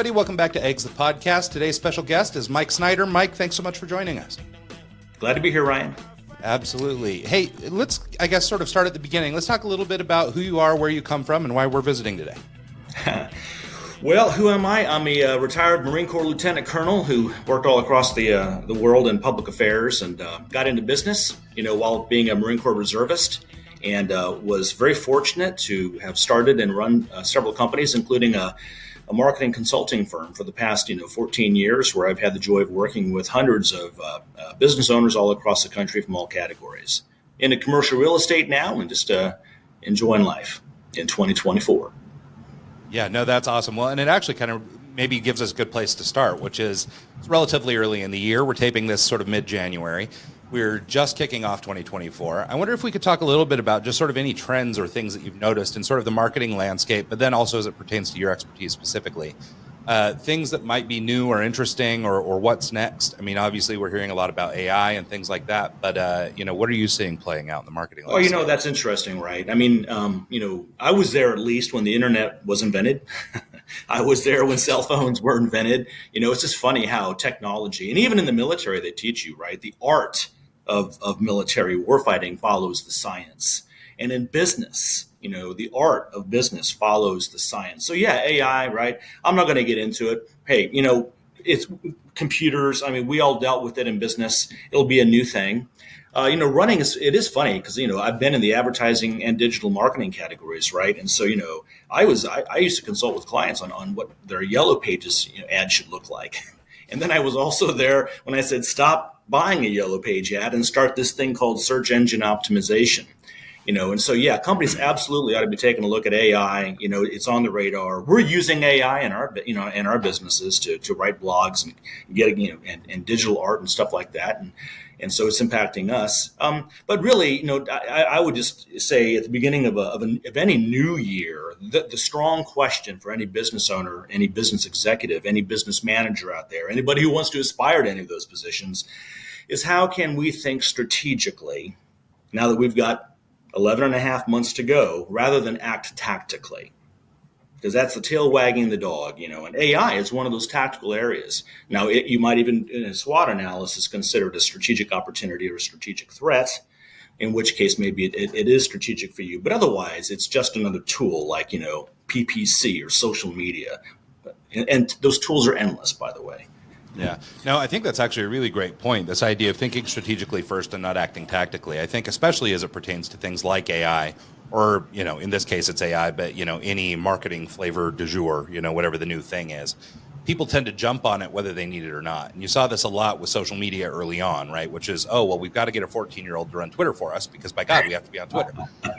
everybody. Welcome back to Eggs, the podcast. Today's special guest is Mike Snyder. Mike, thanks so much for joining us. Glad to be here, Ryan. Absolutely. Hey, let's, I guess, sort of start at the beginning. Let's talk a little bit about who you are, where you come from, and why we're visiting today. Well, who am I? I'm a retired Marine Corps lieutenant colonel who worked all across the world in public affairs and got into business, while being a Marine Corps reservist, and was very fortunate to have started and run several companies, including a marketing consulting firm for the past 14 years, where I've had the joy of working with hundreds of business owners all across the country from all categories. Into commercial real estate now, and just enjoying life in 2024. Yeah, no, that's awesome. Well, and it actually kind of maybe gives us a good place to start, which is it's relatively early in the year. We're taping this sort of mid-January. We're just kicking off 2024. I wonder if we could talk a little bit about just sort of any trends or things that you've noticed in sort of the marketing landscape, but then also as it pertains to your expertise specifically. Things that might be new or interesting or what's next. I mean, obviously, we're hearing a lot about AI and things like that, but, what are you seeing playing out in the marketing landscape? Oh, that's interesting, right? I mean, I was there at least when the internet was invented. I was there when cell phones were invented. It's just funny how technology, and even in the military, they teach you, right? The art of military warfighting follows the science. And in business, the art of business follows the science. So yeah, AI, right? I'm not going to get into it. Hey, it's computers. I mean, we all dealt with it in business. It'll be a new thing. Running it is funny because, I've been in the advertising and digital marketing categories, right? And so, I used to consult with clients on what their yellow pages ad should look like. And then I was also there when I said, stop buying a yellow page ad and start this thing called search engine optimization. And so, yeah, companies absolutely ought to be taking a look at AI. It's on the radar. We're using AI in our businesses to write blogs and get, and digital art and stuff like that. And so it's impacting us. But really, I would just say at the beginning of any new year, the strong question for any business owner, any business executive, any business manager out there, anybody who wants to aspire to any of those positions, is how can we think strategically now that we've got 11 and a half months to go, rather than act tactically, because that's the tail wagging the dog, and AI is one of those tactical areas. Now, you might even, in a SWOT analysis, consider it a strategic opportunity or a strategic threat, in which case maybe it is strategic for you. But otherwise, it's just another tool like, PPC or social media. And those tools are endless, by the way. Yeah. No, I think that's actually a really great point. This idea of thinking strategically first and not acting tactically. I think especially as it pertains to things like AI or, in this case it's AI, but, any marketing flavor du jour, whatever the new thing is. People tend to jump on it whether they need it or not. And you saw this a lot with social media early on, right? Which is, we've got to get a 14-year-old to run Twitter for us because, by God, we have to be on Twitter.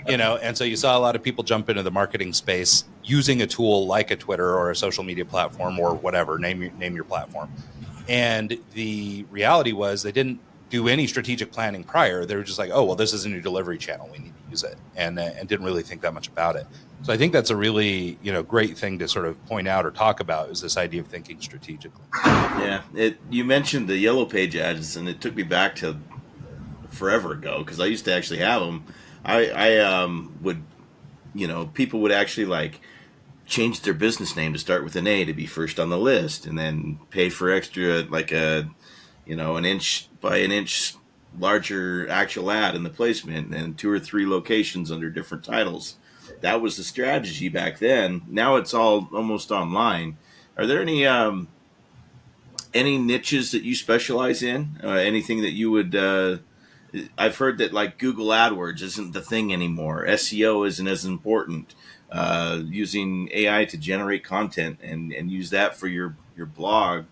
And so you saw a lot of people jump into the marketing space using a tool like a Twitter or a social media platform or whatever, name your platform. And the reality was they didn't do any strategic planning prior. They were just like, this is a new delivery channel. We need to use it, and didn't really think that much about it. So I think that's a really great thing to sort of point out or talk about is this idea of thinking strategically. Yeah, you mentioned the yellow page ads, and it took me back to forever ago because I used to actually have them. I would, people would actually change their business name to start with an A to be first on the list, and then pay for extra, like an inch by an inch larger actual ad in the placement, and 2 or 3 locations under different titles. That was the strategy back then. Now it's all almost online. Are there any niches that you specialize in? Anything that you would? I've heard that Google AdWords isn't the thing anymore. SEO isn't as important. Using AI to generate content and use that for your blog.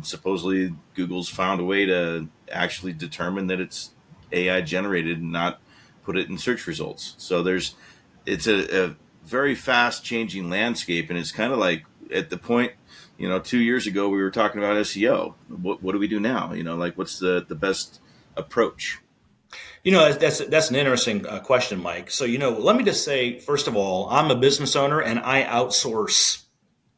Supposedly Google's found a way to actually determine that it's AI generated and not put it in search results. So it's a very fast changing landscape, and it's kind of like at the point, 2 years ago we were talking about SEO. What do we do now? What's the best approach? That's an interesting question, Mike. So, let me just say, first of all, I'm a business owner and I outsource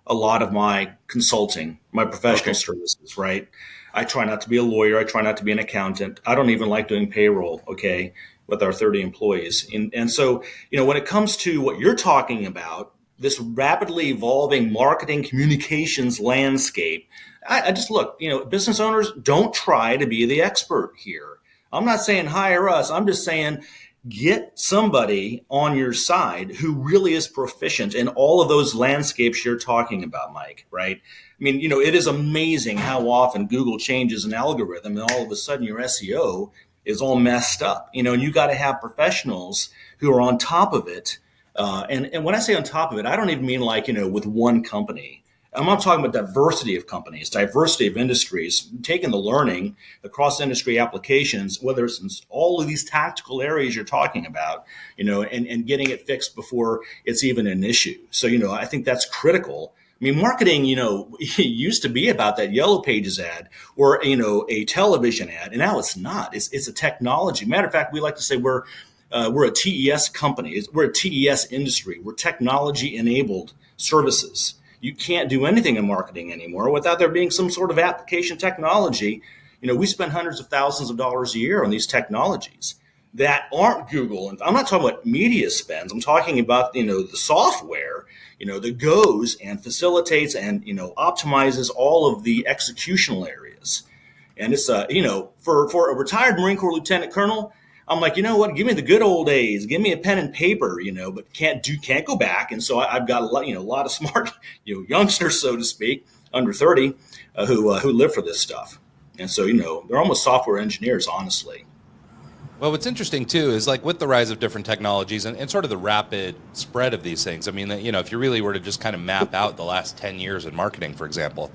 a lot of my consulting, my professional services, right? I try not to be a lawyer. I try not to be an accountant. I don't even like doing payroll, with our 30 employees. And so, when it comes to what you're talking about, this rapidly evolving marketing communications landscape, I just look, business owners, don't try to be the expert here. I'm not saying hire us. I'm just saying get somebody on your side who really is proficient in all of those landscapes you're talking about, Mike, right? I mean, it is amazing how often Google changes an algorithm and all of a sudden your SEO is all messed up, and you got to have professionals who are on top of it. And when I say on top of it, I don't even mean like, with one company. I'm not talking about diversity of companies, diversity of industries, taking the learning, the cross-industry applications, whether it's in all of these tactical areas you're talking about, and getting it fixed before it's even an issue. So, I think that's critical. I mean, marketing, used to be about that Yellow Pages ad or, a television ad, and now it's not. It's a technology. Matter of fact, we like to say we're a TES company. We're a TES industry. We're technology-enabled services. You can't do anything in marketing anymore without there being some sort of application technology. We spend hundreds of thousands of dollars a year on these technologies that aren't Google. And I'm not talking about media spends. I'm talking about, the software, that goes and facilitates and, optimizes all of the executional areas. And it's, for a retired Marine Corps lieutenant colonel, I'm like, you know what? Give me the good old days. Give me a pen and paper, but can't go back. And so I've got a lot of smart, youngsters, so to speak, under 30, who live for this stuff. And so, they're almost software engineers, honestly. Well, what's interesting too is like with the rise of different technologies and sort of the rapid spread of these things. I mean, if you really were to just kind of map out the last 10 years in marketing, for example,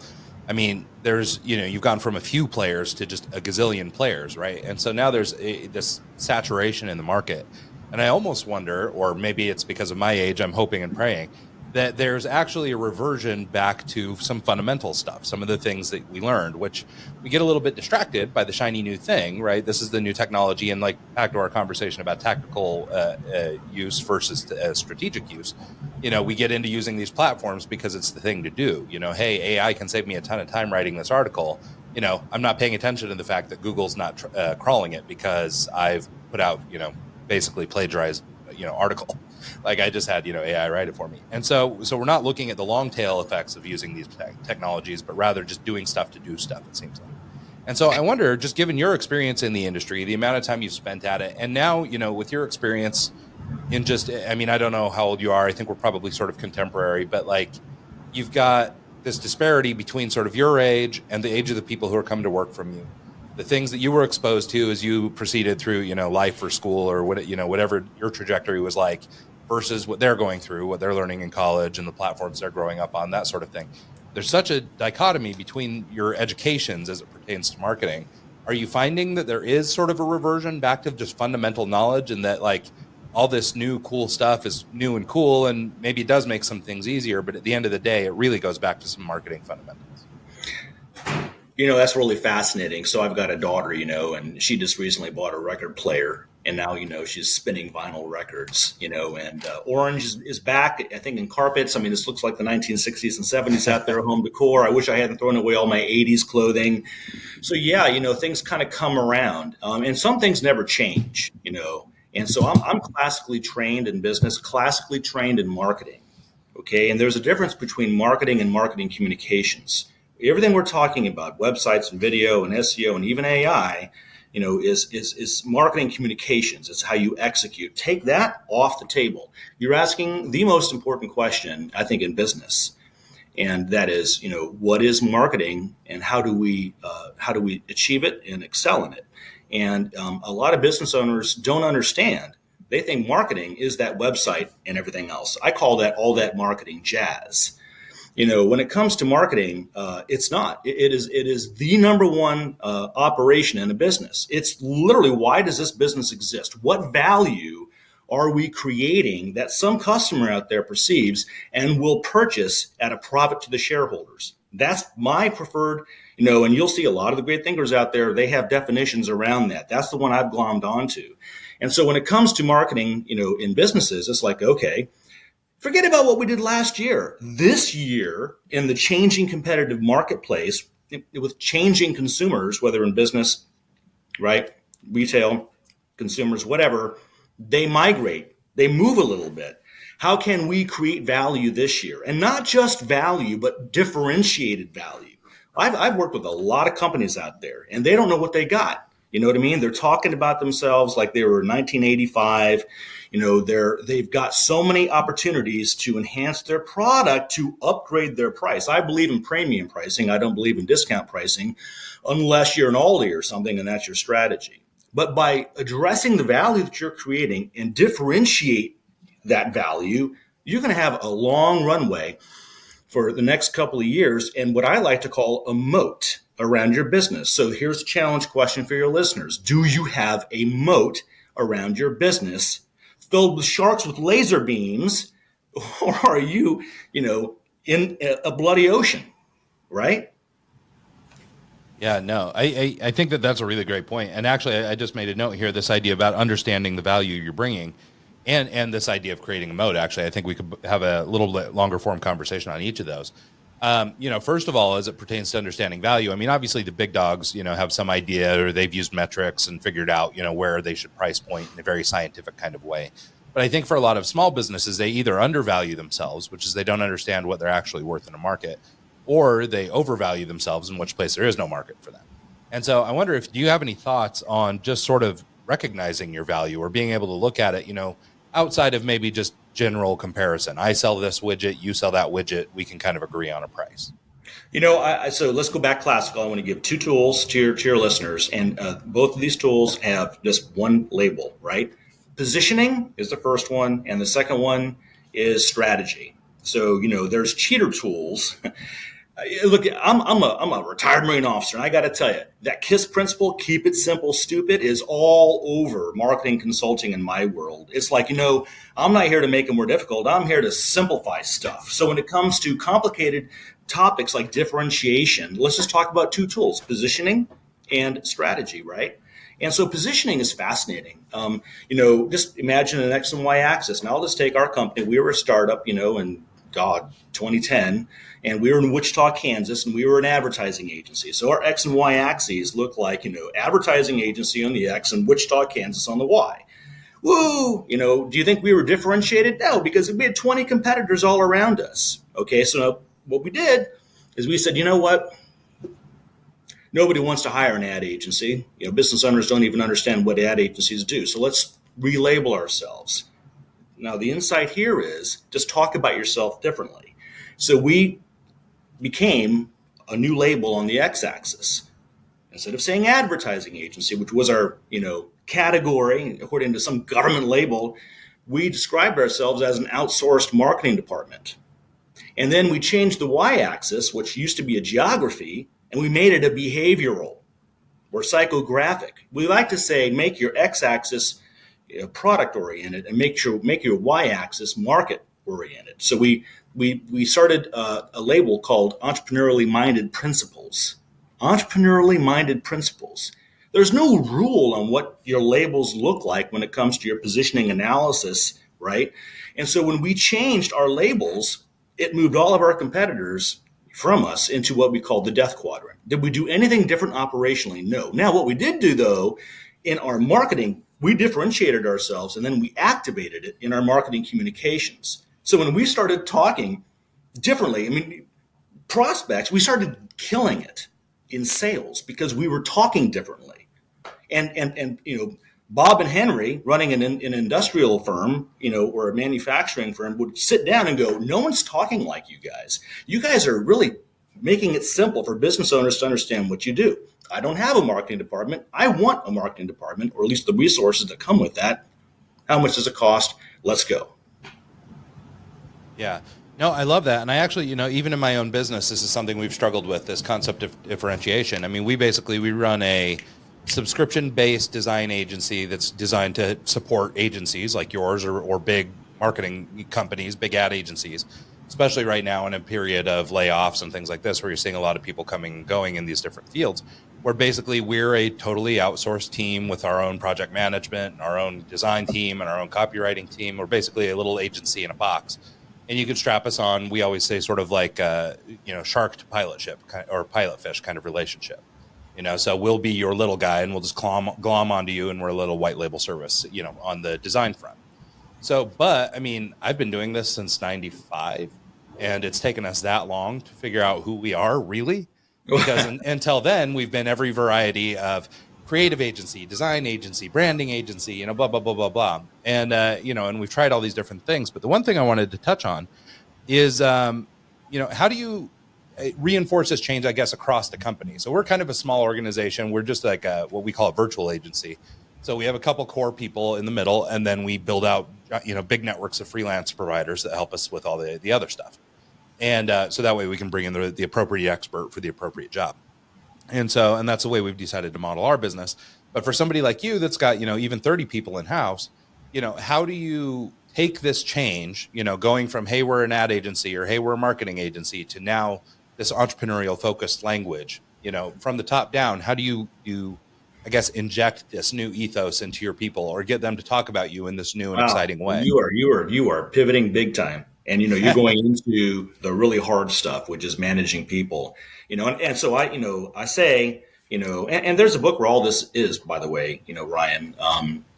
I mean, there's, you've gone from a few players to just a gazillion players, right? And so now there's this saturation in the market. And I almost wonder, or maybe it's because of my age, I'm hoping and praying, that there's actually a reversion back to some fundamental stuff, some of the things that we learned, which we get a little bit distracted by the shiny new thing, right? This is the new technology. And like back to our conversation about tactical use versus strategic use, we get into using these platforms because it's the thing to do. Hey, AI can save me a ton of time writing this article. I'm not paying attention to the fact that Google's not crawling it because I've put out, basically plagiarized, article. Like I just had, AI write it for me. And so we're not looking at the long tail effects of using these technologies, but rather just doing stuff to do stuff, it seems like. And so I wonder, just given your experience in the industry, the amount of time you've spent at it, and now, with your experience in just, I mean, I don't know how old you are. I think we're probably sort of contemporary, but like you've got this disparity between sort of your age and the age of the people who are coming to work from you. The things that you were exposed to as you proceeded through, life or school or whatever your trajectory was like, versus what they're going through, what they're learning in college and the platforms they're growing up on, that sort of thing. There's such a dichotomy between your educations as it pertains to marketing. Are you finding that there is sort of a reversion back to just fundamental knowledge and that like all this new cool stuff is new and cool and maybe it does make some things easier, but at the end of the day, it really goes back to some marketing fundamentals? That's really fascinating. So I've got a daughter, and she just recently bought a record player. And now, she's spinning vinyl records, and orange is back, I think, in carpets. I mean, this looks like the 1960s and 70s out there, home decor. I wish I hadn't thrown away all my 80s clothing. So, yeah, things kind of come around. And some things never change, And so I'm classically trained in business, classically trained in marketing. Okay. And there's a difference between marketing and marketing communications. Everything we're talking about, websites and video and SEO and even AI, is marketing communications. It's how you execute. Take that off the table. You're asking the most important question, I think, in business, and that is, what is marketing and how do we achieve it and excel in it? And a lot of business owners don't understand. They think marketing is that website and everything else. I call that all that marketing jazz. When it comes to marketing, it's not. It is the number one operation in a business. It's literally, why does this business exist? What value are we creating that some customer out there perceives and will purchase at a profit to the shareholders? That's my preferred, and you'll see a lot of the great thinkers out there, they have definitions around that. That's the one I've glommed onto. And so when it comes to marketing, in businesses, it's like, okay, forget about what we did last year. This year, in the changing competitive marketplace, with changing consumers, whether in business, right, retail, consumers, whatever, they migrate, they move a little bit. How can we create value this year? And not just value, but differentiated value. I've worked with a lot of companies out there, and they don't know what they got. You know what I mean? They're talking about themselves like they were in 1985. You know, they've got so many opportunities to enhance their product, to upgrade their price. I believe in premium pricing. I don't believe in discount pricing unless you're an Aldi or something and that's your strategy. But by addressing the value that you're creating and differentiate that value, you're going to have a long runway for the next couple of years and what I like to call a moat around your business. So here's a challenge question for your listeners. Do you have a moat around your business filled with sharks with laser beams, or are you, in a bloody ocean, right? Yeah, no, I think that that's a really great point. And actually, I just made a note here, this idea about understanding the value you're bringing and this idea of creating a moat. Actually, I think we could have a little bit longer form conversation on each of those. First of all, as it pertains to understanding value, I mean, obviously the big dogs, have some idea or they've used metrics and figured out, where they should price point in a very scientific kind of way. But I think for a lot of small businesses, they either undervalue themselves, which is they don't understand what they're actually worth in a market, or they overvalue themselves, in which place there is no market for them. And so I wonder if do you have any thoughts on just sort of recognizing your value or being able to look at it, outside of maybe just general comparison. I sell this widget, you sell that widget, we can kind of agree on a price. So let's go back classical. I want to give two tools to your listeners, and both of these tools have just one label, right? Positioning is the first one, and the second one is strategy. So, there's cheater tools. Look, I'm a retired Marine officer, and I got to tell you, that KISS principle, keep it simple, stupid, is all over marketing consulting in my world. It's like, I'm not here to make it more difficult. I'm here to simplify stuff. So when it comes to complicated topics like differentiation, let's just talk about two tools, positioning and strategy, right? And so positioning is fascinating. Just imagine an X and Y axis. Now I'll just take our company. We were a startup, in 2010, and we were in Wichita, Kansas, and we were an advertising agency. So our X and Y axes look like, advertising agency on the X and Wichita, Kansas on the Y. Woo! Do you think we were differentiated? No, because we had 20 competitors all around us. Okay, so what we did is we said, you know what? Nobody wants to hire an ad agency. Business owners don't even understand what ad agencies do. So let's relabel ourselves. Now, the insight here is just talk about yourself differently. So we became a new label on the x-axis. Instead of saying advertising agency, which was our, category, according to some government label, we described ourselves as an outsourced marketing department. And then we changed the y-axis, which used to be a geography, and we made it a behavioral or psychographic. We like to say make your x-axis product oriented and make your y-axis market oriented. So we started a label called entrepreneurially minded principles. Entrepreneurially minded principles. There's no rule on what your labels look like when it comes to your positioning analysis, right? And so when we changed our labels, it moved all of our competitors from us into what we call the death quadrant. Did we do anything different operationally? No. Now, what we did do, though, in our marketing, we differentiated ourselves and then we activated it in our marketing communications. So when we started talking differently, prospects, we started killing it in sales because we were talking differently. And Bob and Henry running an industrial firm, or a manufacturing firm would sit down and go, no one's talking like you guys. You guys are really making it simple for business owners to understand what you do. I don't have a marketing department. I want a marketing department, or at least the resources that come with that. How much does it cost? Let's go. Yeah. No, I love that. And I actually, even in my own business, this is something we've struggled with, this concept of differentiation. We run a subscription-based design agency that's designed to support agencies like yours or big marketing companies, big ad agencies, especially right now in a period of layoffs and things like this, where you're seeing a lot of people coming and going in these different fields, where basically we're a totally outsourced team with our own project management, our own design team, and our own copywriting team. We're basically a little agency in a box. And you can strap us on, we always say, sort of like, shark to pilot ship or pilot fish kind of relationship. So we'll be your little guy and we'll just glom onto you, and we're a little white label service, on the design front. So, but I mean, I've been doing this since 95, and it's taken us that long to figure out who we are really. Because until then, we've been every variety of creative agency, design agency, branding agency, blah, blah, blah, blah, blah. And, and we've tried all these different things. But the one thing I wanted to touch on is, how do you reinforce this change, I guess, across the company? So we're kind of a small organization. We're just like what we call a virtual agency. So we have a couple core people in the middle, and then we build out, big networks of freelance providers that help us with all the other stuff. And so that way we can bring in the appropriate expert for the appropriate job. And that's the way we've decided to model our business. But for somebody like you that's got, even 30 people in house, how do you take this change, going from, hey, we're an ad agency, or hey, we're a marketing agency, to now this entrepreneurial focused language, from the top down? How do you I guess, inject this new ethos into your people, or get them to talk about you in this new and Wow, exciting way? you are pivoting big time, and you're going into the really hard stuff, which is managing people. And so I say, and there's a book where all this is, by the way, Ryan,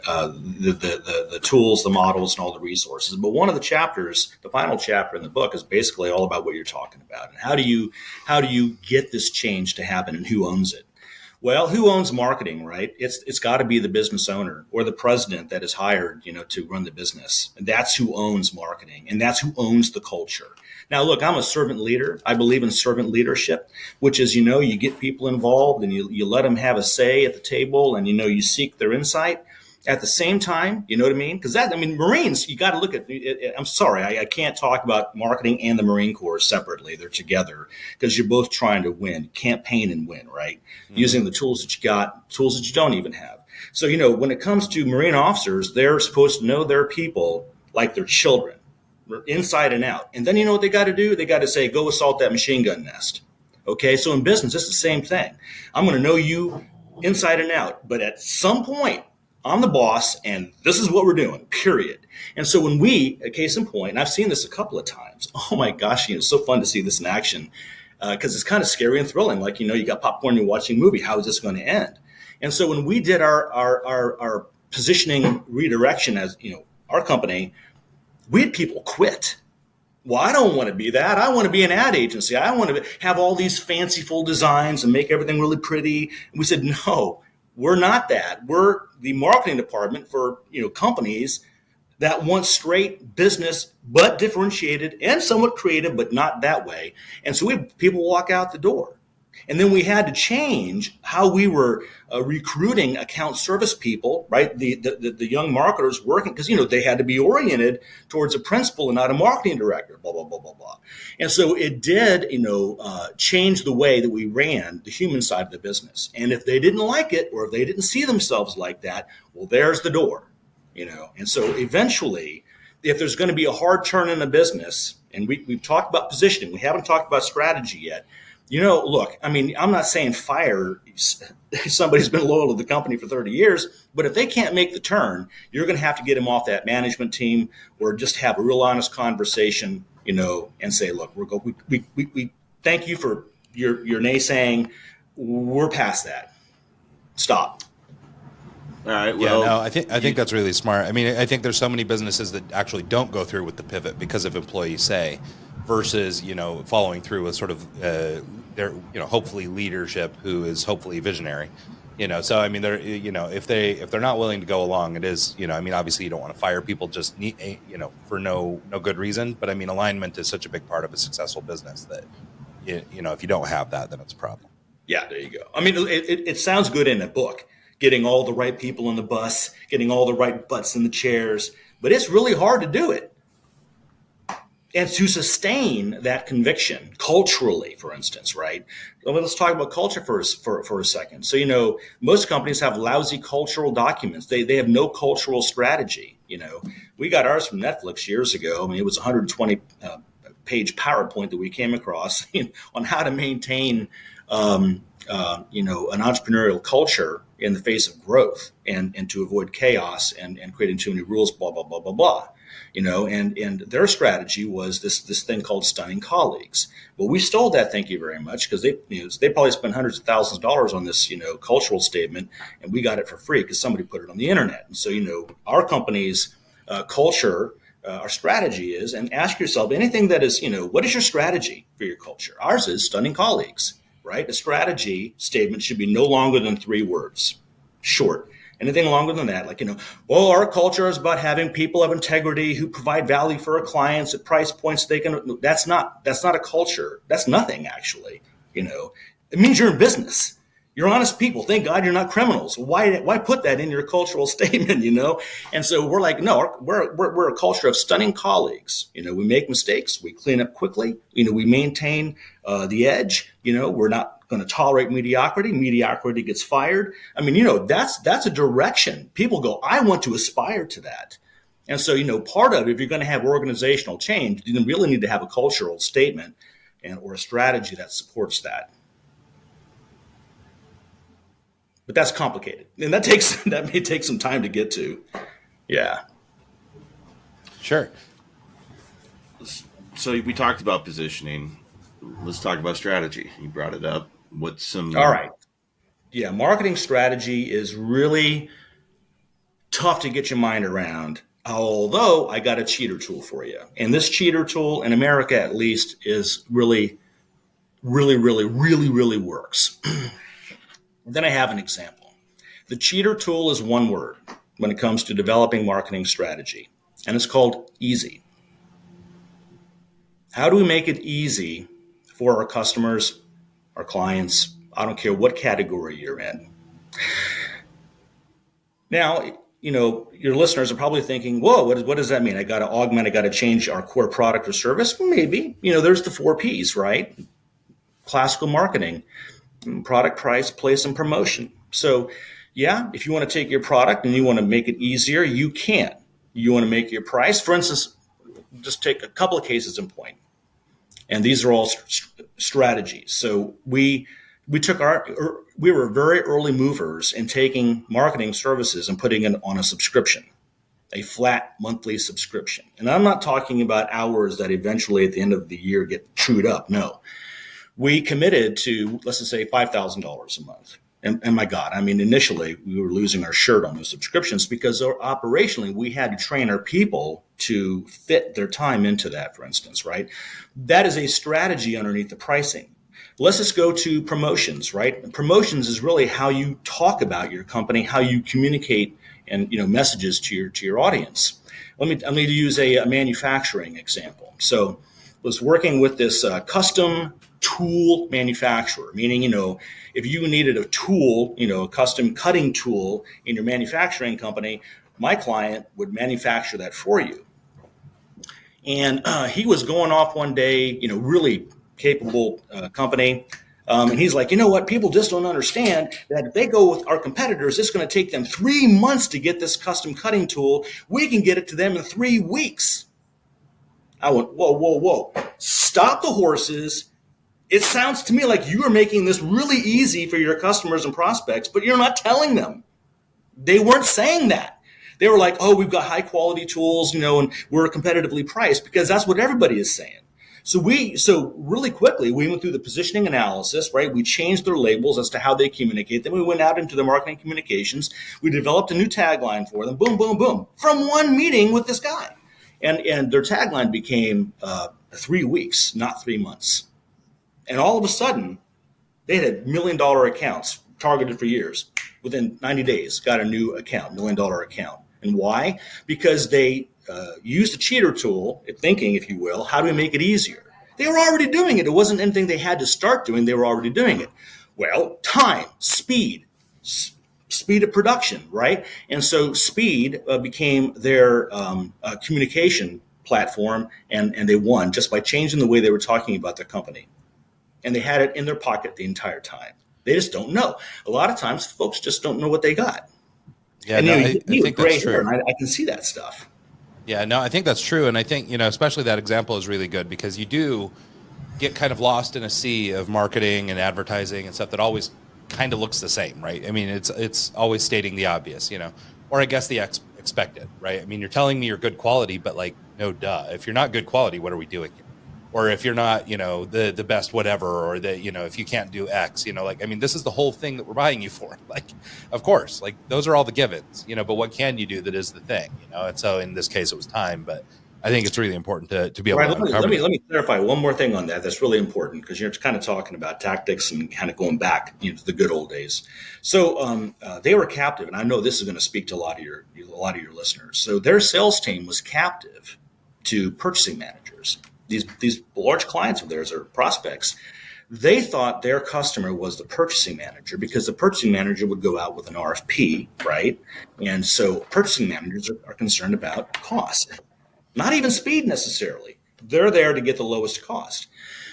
the tools, the models, and all the resources. But one of the chapters, the final chapter in the book, is basically all about what you're talking about, and how do you get this change to happen, and who owns it. Well, who owns marketing, right? It's got to be the business owner or the president that is hired, to run the business. And that's who owns marketing, and that's who owns the culture. Now, look, I'm a servant leader. I believe in servant leadership, which is, you get people involved, and you let them have a say at the table, and, you seek their insight. At the same time, you know what I mean? Because Marines, you got to look at, I'm sorry, I can't talk about marketing and the Marine Corps separately. They're together because you're both trying to win, campaign and win, right? Mm-hmm. Using the tools that you got, tools that you don't even have. So, when it comes to Marine officers, they're supposed to know their people like their children, inside and out. And then you know what they got to do? They got to say, go assault that machine gun nest. Okay, so in business, it's the same thing. I'm going to know you inside and out. But at some point, I'm the boss, and this is what we're doing, period. And so when a case in point, and I've seen this a couple of times, oh my gosh, it's so fun to see this in action, because it's kind of scary and thrilling. Like, you got popcorn, you're watching a movie. How is this going to end? And so when we did our positioning redirection as, our company, we had people quit. Well, I don't want to be that. I want to be an ad agency. I want to have all these fanciful designs and make everything really pretty. And we said, no. We're not that. We're the marketing department for companies that want straight business, but differentiated and somewhat creative, but not that way. And so we had people walk out the door. And then we had to change how we were recruiting account service people, right? The young marketers working, because, they had to be oriented towards a principal and not a marketing director, blah, blah, blah, blah, blah. And so it did, change the way that we ran the human side of the business. And if they didn't like it, or if they didn't see themselves like that, well, there's the door, And so eventually, if there's going to be a hard turn in the business, and we've talked about positioning, we haven't talked about strategy yet. Look, I'm not saying fire somebody who's been loyal to the company for 30 years, but if they can't make the turn, you're going to have to get them off that management team, or just have a real honest conversation, and say, look, we thank you for your naysaying. We're past that. Stop. All right. Well, yeah, no, I think that's really smart. I think there's so many businesses that actually don't go through with the pivot because of employee say, versus following through with sort of their hopefully leadership who is hopefully visionary. So they're if they're not willing to go along, it is obviously you don't want to fire people just for no good reason. But alignment is such a big part of a successful business that if you don't have that, then it's a problem. Yeah, there you go. It sounds good in a book, getting all the right people on the bus, getting all the right butts in the chairs, but it's really hard to do it. And to sustain that conviction culturally, for instance, right? Well, let's talk about culture for a second. So, most companies have lousy cultural documents. They have no cultural strategy. We got ours from Netflix years ago. It was 120 page PowerPoint that we came across on how to maintain, an entrepreneurial culture in the face of growth, and to avoid chaos and creating too many rules, blah, blah, blah, blah, blah. And their strategy was this thing called stunning colleagues. Well, we stole that, thank you very much, because they probably spent hundreds of thousands of dollars on this, cultural statement, and we got it for free because somebody put it on the internet. And so, our companies culture, our strategy is, and ask yourself anything that is, what is your strategy for your culture? Ours is stunning colleagues, right? A strategy statement should be no longer than 3 words, short. Anything longer than that, like, well, our culture is about having people of integrity who provide value for our clients at price points they can. That's not a culture. That's nothing, actually. It means you're in business. You're honest people. Thank God you're not criminals. Why put that in your cultural statement? And so we're like, no, we're a culture of stunning colleagues. We make mistakes. We clean up quickly. We maintain the edge. We're not going to tolerate mediocrity. Mediocrity gets fired. I mean, that's a direction. People go, I want to aspire to that. And so, part of it, if you're going to have organizational change, you really need to have a cultural statement or a strategy that supports that. But that's complicated. And that may take some time to get to. Yeah. Sure. So we talked about positioning. Let's talk about strategy. You brought it up. What's some... All right. Yeah, marketing strategy is really tough to get your mind around. Although I got a cheater tool for you. And this cheater tool, in America at least, is really, really, really, really, really works. Then I have an example. The cheater tool is one word when it comes to developing marketing strategy, and it's called easy. How do we make it easy for our customers, our clients? I don't care what category you're in. Now, your listeners are probably thinking, whoa, what does that mean? I got to augment, I got to change our core product or service? Maybe. There's the 4 Ps, right? Classical marketing. Product, price, place, and promotion. So, yeah, if you want to take your product and you want to make it easier, you can. You want to make your price, for instance, just take a couple of cases in point. And these are all strategies. So we were very early movers in taking marketing services and putting it on a subscription, a flat monthly subscription. And I'm not talking about hours that eventually at the end of the year get chewed up. No. We committed to, let's just say, $5,000 a month. And my God, I mean, initially we were losing our shirt on those subscriptions because operationally we had to train our people to fit their time into that, for instance, right? That is a strategy underneath the pricing. Let's just go to promotions, right? Promotions is really how you talk about your company, how you communicate and messages to your audience. I'm going to use a manufacturing example. So I was working with this custom tool manufacturer, meaning, if you needed a tool, a custom cutting tool in your manufacturing company, my client would manufacture that for you. And he was going off one day, really capable company. And he's like, what? People just don't understand that if they go with our competitors, it's going to take them 3 months to get this custom cutting tool. We can get it to them in 3 weeks. I went, whoa. Stop the horses. It sounds to me like you are making this really easy for your customers and prospects, but you're not telling them. They weren't saying that. They were like, oh, we've got high quality tools, and we're competitively priced, because that's what everybody is saying. So really quickly, we went through the positioning analysis, right? We changed their labels as to how they communicate. Then we went out into the marketing communications. We developed a new tagline for them. Boom, boom, boom. From one meeting with this guy. And their tagline became 3 weeks, not 3 months. And all of a sudden, they had $1 million accounts targeted for years. Within 90 days, got a new account, $1 million account. And why? Because they used the cheater tool, thinking, if you will, how do we make it easier? They were already doing it. It wasn't anything they had to start doing. They were already doing it. Well, time, speed of production, right? And so speed became their communication platform, and they won just by changing the way they were talking about their company. And they had it in their pocket the entire time. They just don't know. A lot of times, folks just don't know what they got. Yeah, and I think that's true. I can see that stuff. Yeah, no, I think that's true. And I think, especially that example is really good because you do get kind of lost in a sea of marketing and advertising and stuff that always kind of looks the same, right? I mean, it's always stating the obvious, or I guess the expected, right? I mean, you're telling me you're good quality, but no, duh. If you're not good quality, what are we doing here? or if you're not, the best whatever, or that, if you can't do X, like, I mean, this is the whole thing that we're buying you for. Like, of course, like those are all the givens, but what can you do that is the thing, And so in this case, it was time, but I think it's really important to be able Right. to uncover. Let me clarify one more thing on that. That's really important because you're kind of talking about tactics and kind of going back to the good old days. So they were captive, and I know this is going to speak to a lot of your listeners. So their sales team was captive to purchasing managers. These large clients of theirs or prospects, they thought their customer was the purchasing manager because the purchasing manager would go out with an RFP, right? And so purchasing managers are concerned about cost. Not even speed necessarily. They're there to get the lowest cost.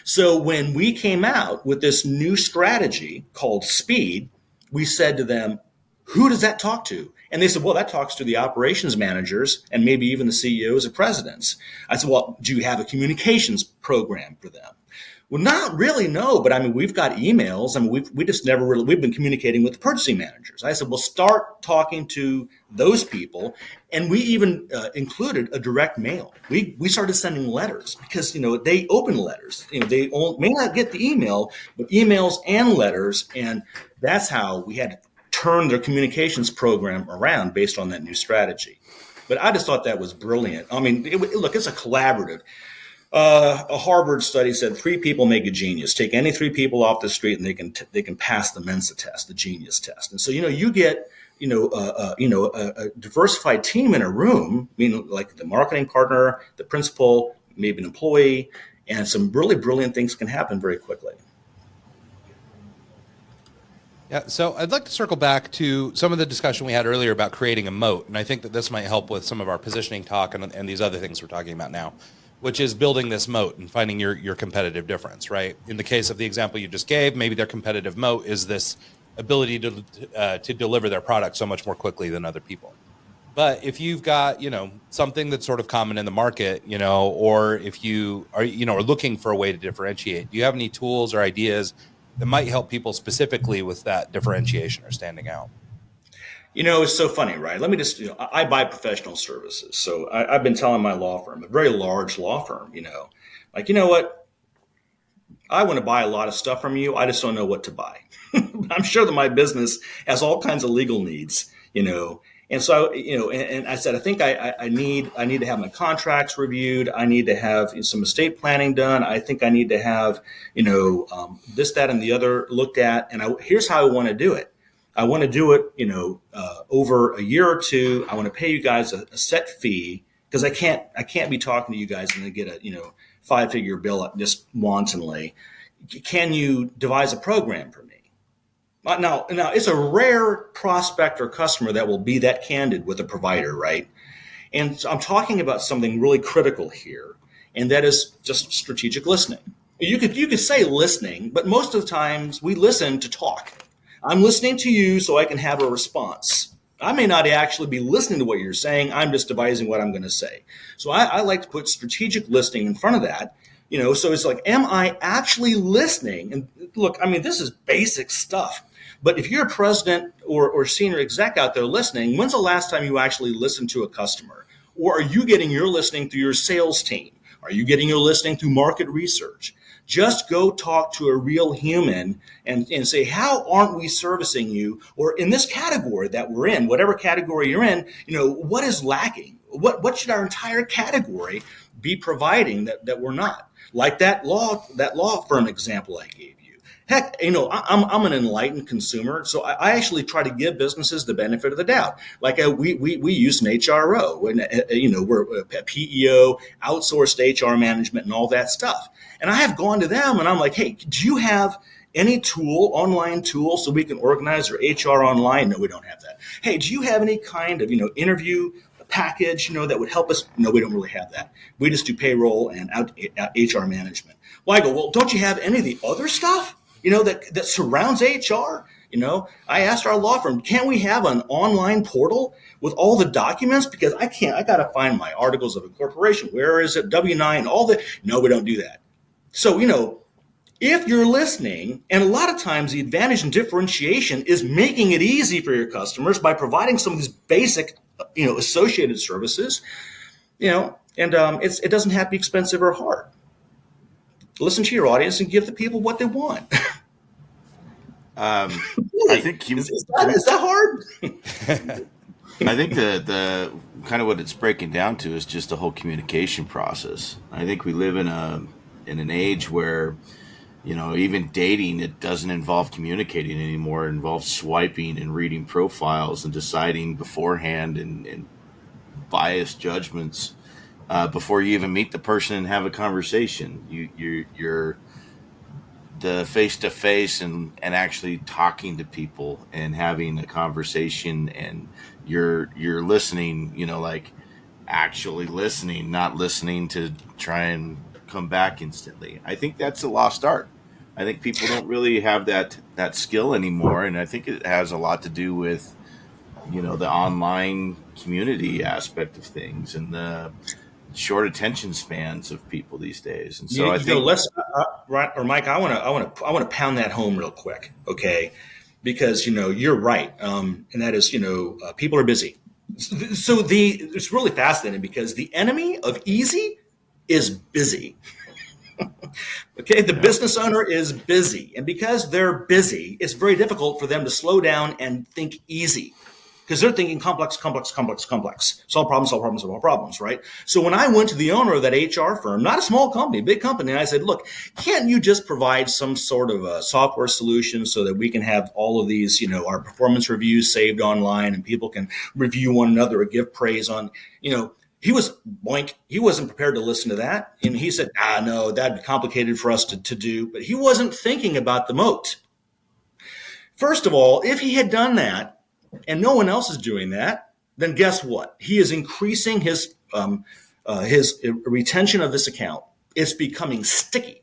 So when we came out with this new strategy called speed, we said to them, who does that talk to? And they said, well, that talks to the operations managers and maybe even the CEOs or presidents. I said, well, do you have a communications program for them? Well, not really, no. But I mean, we've got emails. I mean, we just never really, we've been communicating with the purchasing managers. I said, well, start talking to those people. And we even included a direct mail. We started sending letters because, they open letters. They may not get the email, but emails and letters. And that's how we had to turn their communications program around based on that new strategy. But I just thought that was brilliant. I mean, look, it's a collaborative. A Harvard study said 3 people make a genius. Take any 3 people off the street, and they can pass the Mensa test, the genius test. And so you get a diversified team in a room. I mean, like the marketing partner, the principal, maybe an employee, and some really brilliant things can happen very quickly. Yeah, so I'd like to circle back to some of the discussion we had earlier about creating a moat, and I think that this might help with some of our positioning talk and these other things we're talking about now, which is building this moat and finding your competitive difference, right? In the case of the example you just gave, maybe their competitive moat is this ability to deliver their product so much more quickly than other people. But if you've got, something that's sort of common in the market, or if you are, are looking for a way to differentiate, do you have any tools or ideas that might help people specifically with that differentiation or standing out? It's so funny, right? Let me just, I buy professional services. So I've been telling my law firm, a very large law firm, like, you know what? I want to buy a lot of stuff from you. I just don't know what to buy. I'm sure that my business has all kinds of legal needs, And so, and I said, I think I need to have my contracts reviewed. I need to have some estate planning done. I think I need to have, this, that, and the other looked at. And here's how I want to do it. I want to do it, over a year or two. I want to pay you guys a set fee because I can't be talking to you guys and then get a 5-figure bill just wantonly. Can you devise a program for me? Now it's a rare prospect or customer that will be that candid with a provider, right? And so I'm talking about something really critical here, and that is just strategic listening. You could say listening, but most of the times we listen to talk. I'm listening to you so I can have a response. I may not actually be listening to what you're saying. I'm just devising what I'm going to say. So I like to put strategic listening in front of that. So it's like, am I actually listening? And look, I mean, this is basic stuff. But if you're a president or senior exec out there listening, when's the last time you actually listened to a customer? Or are you getting your listening through your sales team? Are you getting your listening through market research? Just go talk to a real human and say, how aren't we servicing you? Or in this category that we're in, whatever category you're in, what is lacking? What should our entire category be providing that we're not? Like that law firm example I gave you. Heck, I'm an enlightened consumer, so I actually try to give businesses the benefit of the doubt. Like we use an HRO, we're a PEO, outsourced HR management, and all that stuff. And I have gone to them, and I'm like, hey, do you have any online tool, so we can organize our HR online? No, we don't have that. Hey, do you have any kind of interview package that would help us? No, we don't really have that. We just do payroll and HR management. Well, I go, well, don't you have any of the other stuff that surrounds HR? I asked our law firm, can't we have an online portal with all the documents? Because I got to find my articles of incorporation. Where is it? W-9, no, we don't do that. So, if you're listening, and a lot of times the advantage in differentiation is making it easy for your customers by providing some of these basic, associated services, and it doesn't have to be expensive or hard. Listen to your audience and give the people what they want. I think Is that hard? I think the kind of what it's breaking down to is just the whole communication process. I think we live in an age where, even dating, it doesn't involve communicating anymore. It involves swiping and reading profiles and deciding beforehand and biased judgments before you even meet the person and have a conversation. You're the face to face and actually talking to people and having a conversation, and you're listening, like actually listening, not listening to try and come back instantly. I think that's a lost art. I think people don't really have that skill anymore, and I think it has a lot to do with the online community aspect of things and the short attention spans of people these days. And so I think right, or Mike, I want to pound that home real quick, okay? Because you're right, and that is people are busy. So it's really fascinating because the enemy of easy is busy. Okay, the business owner is busy, and because they're busy, it's very difficult for them to slow down and think easy. Because they're thinking complex, complex, complex, complex. Solve problems, solve problems, solve problems, right? So when I went to the owner of that HR firm, not a small company, a big company, and I said, look, can't you just provide some sort of a software solution so that we can have all of these, our performance reviews saved online and people can review one another or give praise on, he was boink. He wasn't prepared to listen to that. And he said, no, that'd be complicated for us to do. But he wasn't thinking about the moat. First of all, if he had done that, and no one else is doing that, then guess what? He is increasing his retention of this account. It's becoming sticky.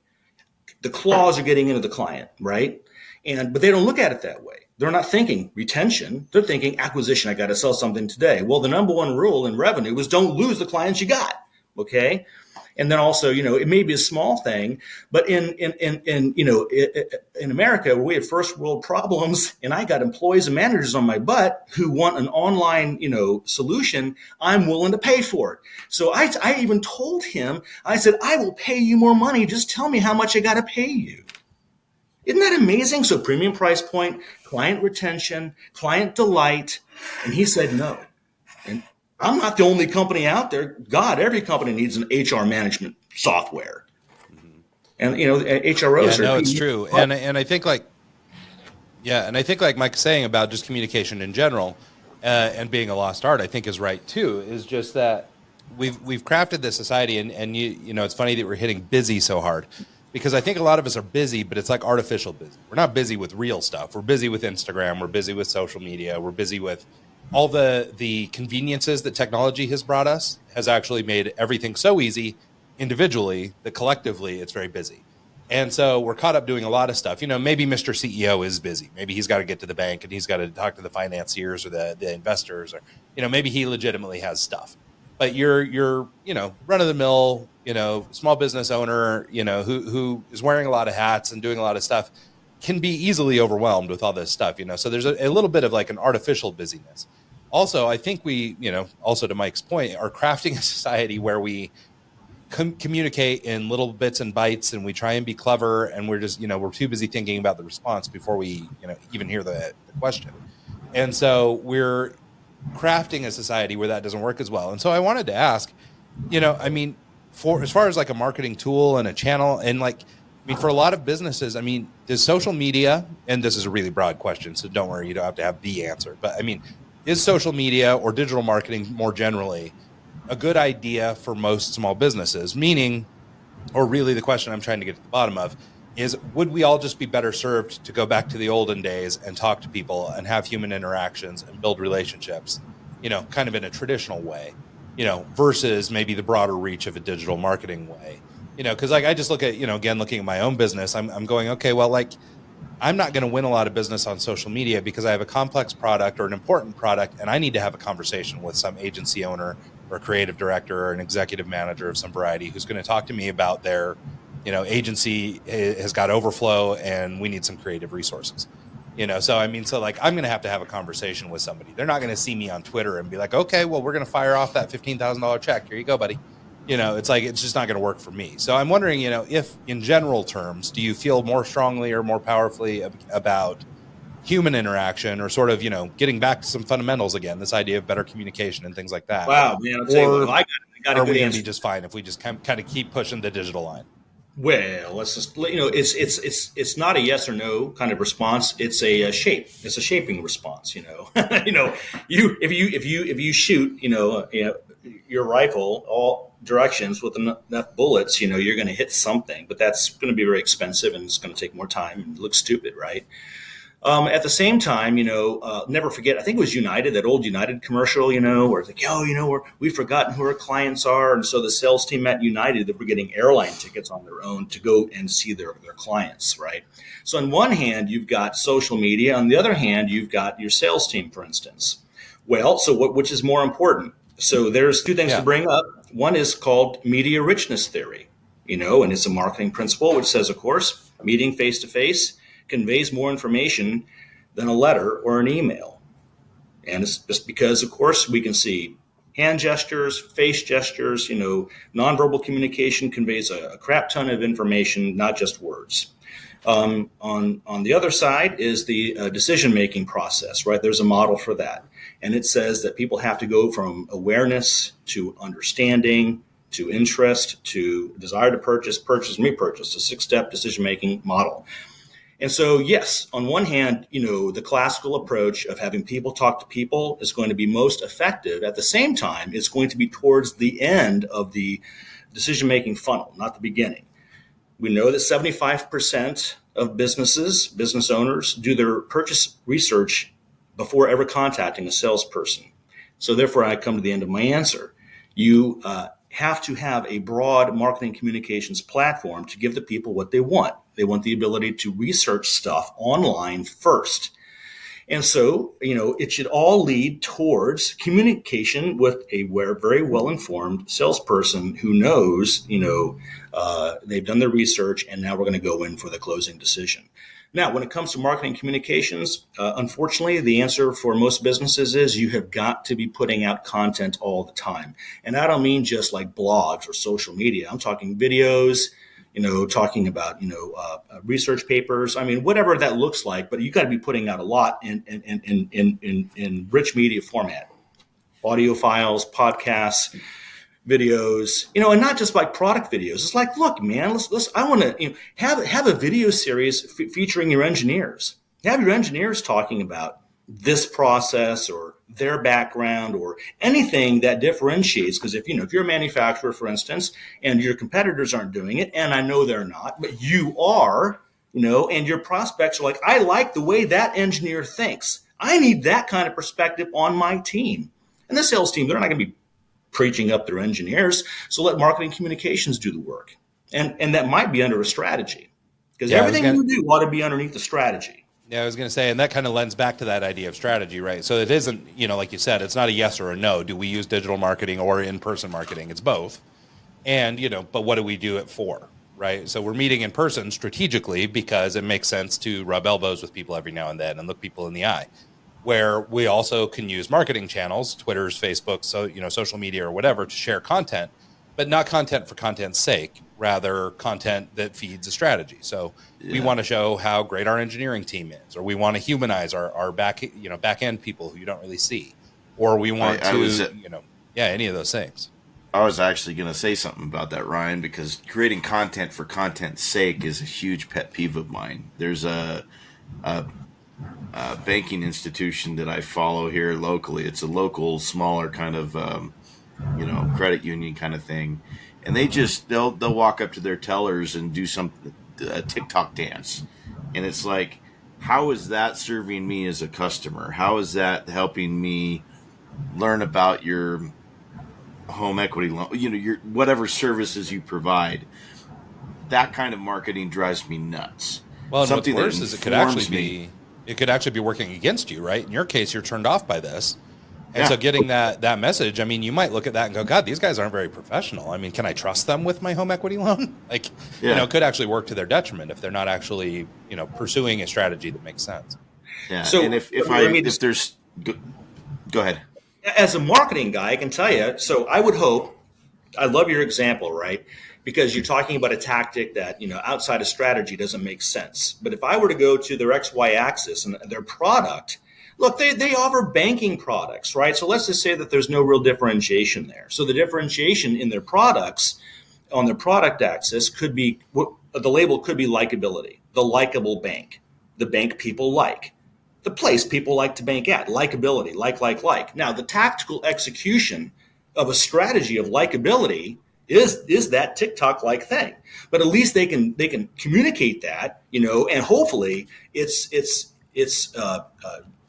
The claws are getting into the client, right? But they don't look at it that way. They're not thinking retention. They're thinking acquisition. I got to sell something today. Well, the number one rule in revenue is don't lose the clients you got. Okay. And then also, it may be a small thing, but in America, where we have first world problems, and I got employees and managers on my butt who want an online, solution, I'm willing to pay for it. So I even told him, I said, I will pay you more money. Just tell me how much I got to pay you. Isn't that amazing? So premium price point, client retention, client delight. And he said no. And I'm not the only company out there. God, every company needs an HR management software. And HROs are. No, it's true. And I think like Mike's saying about just communication in general, and being a lost art, I think is right too. Is just that we've crafted this society, and it's funny that we're hitting busy so hard, because I think a lot of us are busy, but it's like artificial busy. We're not busy with real stuff. We're busy with Instagram. We're busy with social media. We're busy with all the conveniences that technology has brought us. Has actually made everything so easy individually that collectively it's very busy. And so we're caught up doing a lot of stuff. Maybe Mr. CEO is busy. Maybe he's got to get to the bank and he's got to talk to the financiers or the investors, or, maybe he legitimately has stuff. But you're run of the mill, small business owner, who is wearing a lot of hats and doing a lot of stuff, can be easily overwhelmed with all this stuff, So there's a little bit of like an artificial busyness. Also, I think we, also to Mike's point, are crafting a society where we communicate in little bits and bytes, and we try and be clever, and we're just, we're too busy thinking about the response before we, even hear the question. And so we're crafting a society where that doesn't work as well. And so I wanted to ask, for as far as like a marketing tool and a channel, and for a lot of businesses, does social media, and this is a really broad question, so don't worry, you don't have to have the answer, but is social media or digital marketing more generally a good idea for most small businesses? Meaning, or really the question I'm trying to get to the bottom of is, would we all just be better served to go back to the olden days and talk to people and have human interactions and build relationships, kind of in a traditional way, versus maybe the broader reach of a digital marketing way? Because I just look at, again, looking at my own business, I'm going, okay, well, I'm not going to win a lot of business on social media because I have a complex product or an important product, and I need to have a conversation with some agency owner or creative director or an executive manager of some variety who's going to talk to me about their, agency has got overflow and we need some creative resources. So I'm going to have a conversation with somebody. They're not going to see me on Twitter and be like, okay, well, we're going to fire off that $15,000 check. Here you go, buddy. it's like, it's just not going to work for me. So I'm wondering, if in general terms, do you feel more strongly or more powerfully about human interaction, or sort of, getting back to some fundamentals again, this idea of better communication and things like that? Wow, man! I'll tell you what, Or I got a are good we going to answer. be just fine if we just kind of keep pushing the digital line? Well, let's just it's not a yes or no kind of response. It's a shape. It's a shaping response. If you shoot your rifle all directions with enough bullets, you're going to hit something, but that's going to be very expensive and it's going to take more time and look stupid, right? At the same time, never forget, I think it was United, that old United commercial, where it's like, we've forgotten who our clients are. And so the sales team at United, that were getting airline tickets on their own to go and see their clients, right? So on one hand, you've got social media. On the other hand, you've got your sales team, for instance. Well, so which is more important? So there's two things to bring up. One is called media richness theory, and it's a marketing principle, which says, of course, meeting face to face conveys more information than a letter or an email. And it's just because, of course, we can see hand gestures, face gestures, nonverbal communication conveys a crap ton of information, not just words. On the other side is the decision-making process, right? There's a model for that. And it says that people have to go from awareness to understanding to interest to desire to purchase, and repurchase, a 6-step decision-making model. And so, yes, on one hand, the classical approach of having people talk to people is going to be most effective. At the same time, it's going to be towards the end of the decision-making funnel, not the beginning. We know that 75% of business owners, do their purchase research before ever contacting a salesperson. So therefore, I come to the end of my answer. You have to have a broad marketing communications platform to give the people what they want. They want the ability to research stuff online first. And so, it should all lead towards communication with a very well-informed salesperson who knows, they've done their research, and now we're going to go in for the closing decision. Now, when it comes to marketing communications, unfortunately, the answer for most businesses is you have got to be putting out content all the time. And I don't mean just like blogs or social media. I'm talking videos, talking about, research papers. I mean, whatever that looks like, but you got to be putting out a lot in rich media format, audio files, podcasts, videos, and not just like product videos. It's like, look, man, I want to, have a video series featuring your engineers. Have your engineers talking about this process or their background or anything that differentiates. Because if you're a manufacturer, for instance, and your competitors aren't doing it, and I know they're not, but you are, and your prospects are like, I like the way that engineer thinks. I need that kind of perspective on my team. And the sales team, they're not going to be preaching up their engineers. So let marketing communications do the work. And that might be under a strategy, because everything you do ought to be underneath the strategy. Yeah, I was going to say, and that kind of lends back to that idea of strategy, right? So it isn't, like you said, it's not a yes or a no. Do we use digital marketing or in-person marketing? It's both. And, but what do we do it for, right? So we're meeting in person strategically because it makes sense to rub elbows with people every now and then and look people in the eye. Where we also can use marketing channels, Twitter's, Facebook, so social media or whatever, to share content, but not content for content's sake, rather content that feeds a strategy. So we want to show how great our engineering team is, or we want to humanize our back end people who you don't really see, or we want any of those things. I was actually going to say something about that, Ryan, because creating content for content's sake is a huge pet peeve of mine. There's a banking institution that I follow here locally. It's a local, smaller kind of, credit union kind of thing. And they'll walk up to their tellers and do a TikTok dance. And it's like, how is that serving me as a customer? How is that helping me learn about your home equity loan, your whatever services you provide? That kind of marketing drives me nuts. Well, and something what's worse is it could actually be working against you, right? In your case, you're turned off by this. And so getting that message, I mean, you might look at that and go, God, these guys aren't very professional. I mean, can I trust them with my home equity loan? It could actually work to their detriment if they're not actually, pursuing a strategy that makes sense. Yeah. So, and if there's, go ahead. As a marketing guy, I can tell you, so I would hope I love your example, right? Because you're talking about a tactic that, outside of strategy doesn't make sense. But if I were to go to their XY axis and their product, look, they offer banking products, right? So let's just say that there's no real differentiation there. So the differentiation in their products on their product axis could be, the label could be likability, the likable bank, the bank people like, the place people like to bank at, likability, like. Now, the tactical execution of a strategy of likability is that TikTok-like thing. But at least they can communicate that, and hopefully it's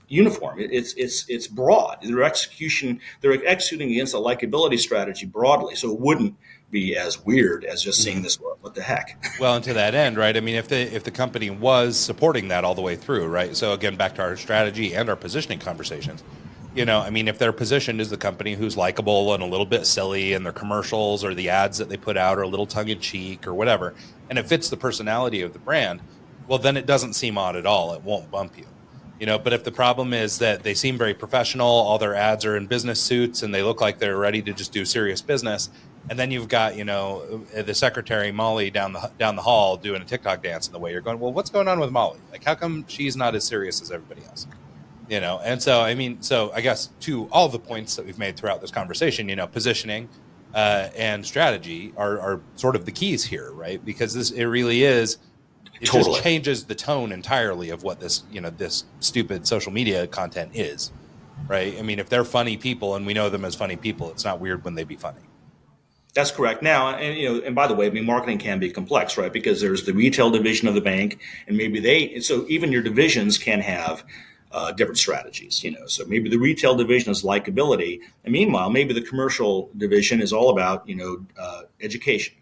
uniform. It's broad. They're executing against a likability strategy broadly, so it wouldn't be as weird as just seeing this. What the heck? Well, and to that end, right? I mean, if the company was supporting that all the way through, right? So again, back to our strategy and our positioning conversations. I mean, if they're positioned as the company who's likable and a little bit silly, and their commercials or the ads that they put out are a little tongue in cheek or whatever, and it fits the personality of the brand, well, then it doesn't seem odd at all. It won't bump you. But if the problem is that they seem very professional, all their ads are in business suits and they look like they're ready to just do serious business, and then you've got, the secretary Molly down the hall doing a TikTok dance in the way, you're going, well, what's going on with Molly? Like, how come she's not as serious as everybody else? And so, I guess to all the points that we've made throughout this conversation, positioning and strategy are sort of the keys here, right? Because it really is. It Totally. just changes the tone entirely of what this stupid social media content is, right? I mean, if they're funny people and we know them as funny people, it's not weird when they be funny. That's correct. Now, and by the way, marketing can be complex, right? Because there's the retail division of the bank, and so even your divisions can have different strategies, So maybe the retail division is likability, and meanwhile, maybe the commercial division is all about, education.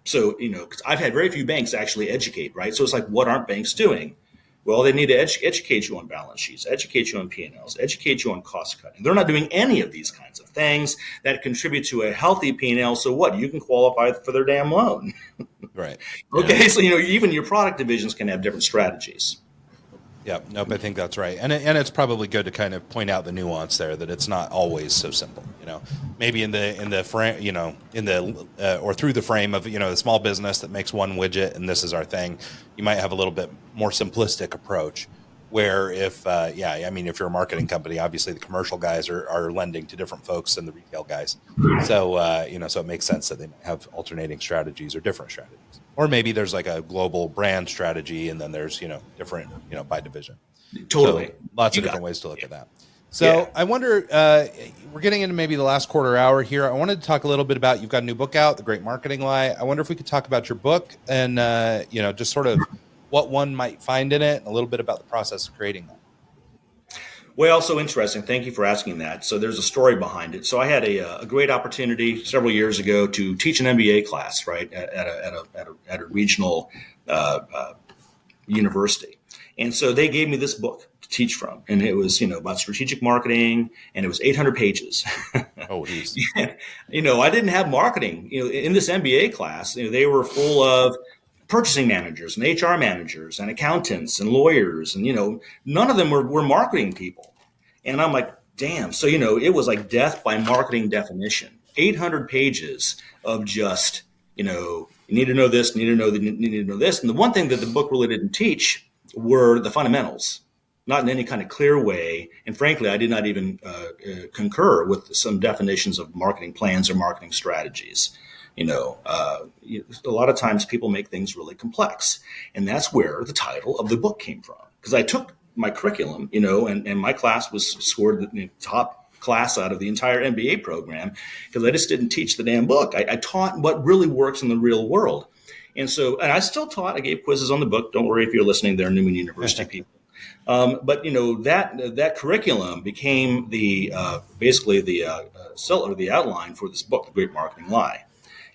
So, because I've had very few banks actually educate, right? So it's like, what aren't banks doing? Well, they need to educate you on balance sheets, educate you on P&Ls, educate you on cost cutting. They're not doing any of these kinds of things that contribute to a healthy P&L. So what? You can qualify for their damn loan. Right. Okay. Yeah. So, even your product divisions can have different strategies. Yeah, nope, I think that's right, and it's probably good to kind of point out the nuance there, that it's not always so simple. Maybe in the frame, or through the frame of the small business that makes one widget and this is our thing, you might have a little bit more simplistic approach. Where if you're a marketing company, obviously the commercial guys are lending to different folks than the retail guys, so so it makes sense that they might have alternating strategies or different strategies. Or maybe there's like a global brand strategy, and then there's, different, by division. Totally. So lots of different ways to look at that. So I wonder, we're getting into maybe the last quarter hour here. I wanted to talk a little bit about, you've got a new book out, The Great Marketing Lie. I wonder if we could talk about your book and, just sort of what one might find in it and a little bit about the process of creating that. Well, so interesting. Thank you for asking that. So there's a story behind it. So I had a great opportunity several years ago to teach an MBA class, right, at a regional university. And so they gave me this book to teach from, and it was, about strategic marketing, and it was 800 pages. Oh, geez. Yeah. I didn't have marketing, in this MBA class. They were full of purchasing managers and HR managers and accountants and lawyers. And, none of them were marketing people. And I'm like, damn. So, it was like death by marketing definition, 800 pages of just, you need to know this, need to know this. And the one thing that the book really didn't teach were the fundamentals, not in any kind of clear way. And frankly, I did not even concur with some definitions of marketing plans or marketing strategies. A lot of times people make things really complex, and that's where the title of the book came from. Because I took my curriculum, and my class was scored the top class out of the entire MBA program, because I just didn't teach the damn book. I taught what really works in the real world. And I still taught. I gave quizzes on the book. Don't worry if you're listening there, Newman University people. But that curriculum became basically the outline for this book, The Great Marketing Lie.